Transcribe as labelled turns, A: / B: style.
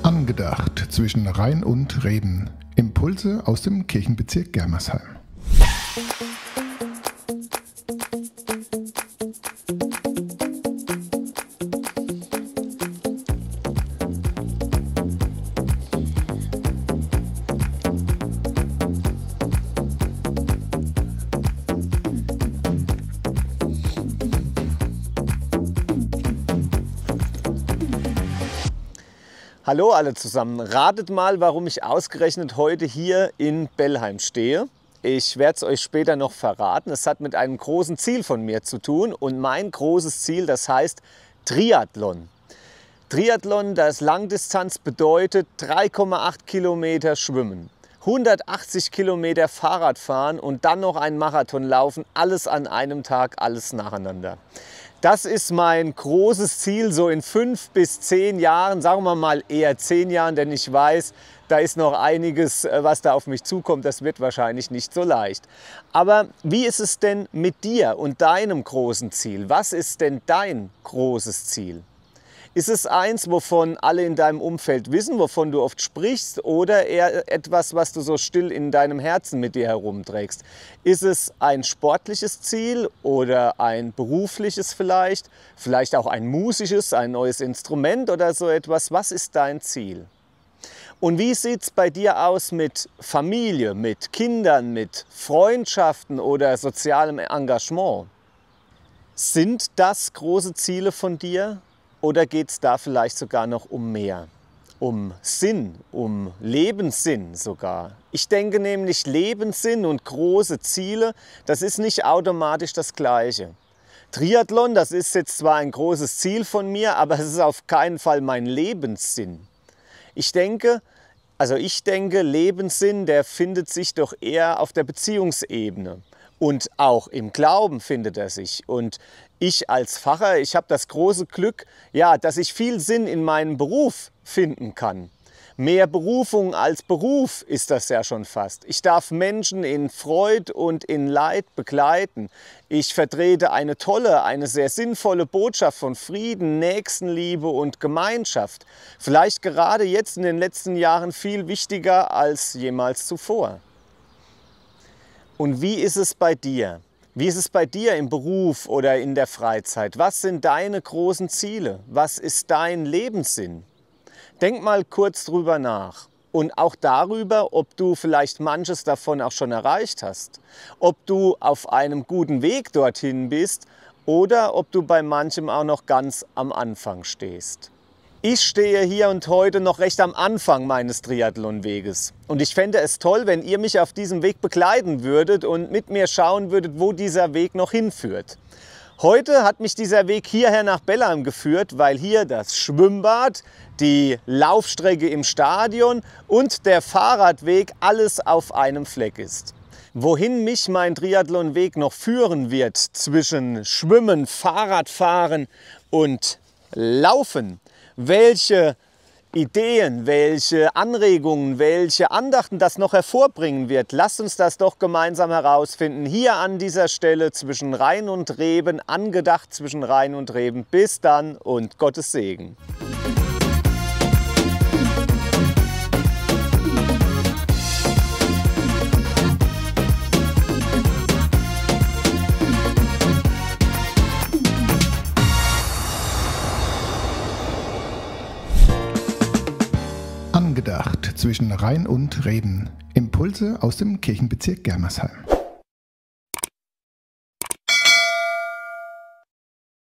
A: Angedacht zwischen Rhein und Reben. Impulse aus dem Kirchenbezirk Germersheim.
B: Hallo alle zusammen, ratet mal, warum ich ausgerechnet heute hier in Bellheim stehe. Ich werde es euch später noch verraten. Es hat mit einem großen Ziel von mir zu tun und mein großes Ziel, das heißt Triathlon. Triathlon, das Langdistanz bedeutet 3,8 Kilometer schwimmen, 180 Kilometer Fahrrad fahren und dann noch einen Marathon laufen, alles an einem Tag, alles nacheinander. Das ist mein großes Ziel, so in 5 bis 10 Jahren, sagen wir mal eher 10 Jahren, denn ich weiß, da ist noch einiges, was da auf mich zukommt, das wird wahrscheinlich nicht so leicht. Aber wie ist es denn mit dir und deinem großen Ziel? Was ist denn dein großes Ziel? Ist es eins, wovon alle in deinem Umfeld wissen, wovon du oft sprichst, oder eher etwas, was du so still in deinem Herzen mit dir herumträgst? Ist es ein sportliches Ziel oder ein berufliches vielleicht? Vielleicht auch ein musisches, ein neues Instrument oder so etwas? Was ist dein Ziel? Und wie sieht es bei dir aus mit Familie, mit Kindern, mit Freundschaften oder sozialem Engagement? Sind das große Ziele von dir? Oder geht es da vielleicht sogar noch um mehr? Um Sinn, um Lebenssinn sogar. Ich denke nämlich, Lebenssinn und große Ziele, das ist nicht automatisch das Gleiche. Triathlon, das ist jetzt zwar ein großes Ziel von mir, aber es ist auf keinen Fall mein Lebenssinn. Ich denke, Lebenssinn, der findet sich doch eher auf der Beziehungsebene. Und auch im Glauben findet er sich. Und ich als Pfarrer, ich habe das große Glück, ja, dass ich viel Sinn in meinem Beruf finden kann. Mehr Berufung als Beruf ist das ja schon fast. Ich darf Menschen in Freud und in Leid begleiten. Ich vertrete eine tolle, eine sehr sinnvolle Botschaft von Frieden, Nächstenliebe und Gemeinschaft. Vielleicht gerade jetzt in den letzten Jahren viel wichtiger als jemals zuvor. Und wie ist es bei dir? Wie ist es bei dir im Beruf oder in der Freizeit? Was sind deine großen Ziele? Was ist dein Lebenssinn? Denk mal kurz drüber nach. Und auch darüber, ob du vielleicht manches davon auch schon erreicht hast. Ob du auf einem guten Weg dorthin bist oder ob du bei manchem auch noch ganz am Anfang stehst. Ich stehe hier und heute noch recht am Anfang meines Triathlonweges. Und ich fände es toll, wenn ihr mich auf diesem Weg begleiten würdet und mit mir schauen würdet, wo dieser Weg noch hinführt. Heute hat mich dieser Weg hierher nach Bellheim geführt, weil hier das Schwimmbad, die Laufstrecke im Stadion und der Fahrradweg alles auf einem Fleck ist. Wohin mich mein Triathlonweg noch führen wird zwischen Schwimmen, Fahrradfahren und Laufen, welche Ideen, welche Anregungen, welche Andachten das noch hervorbringen wird, lasst uns das doch gemeinsam herausfinden. Hier an dieser Stelle zwischen Rhein und Reben, angedacht zwischen Rhein und Reben. Bis dann und Gottes Segen.
A: Angedacht zwischen Rhein und Reben. Impulse aus dem Kirchenbezirk Germersheim.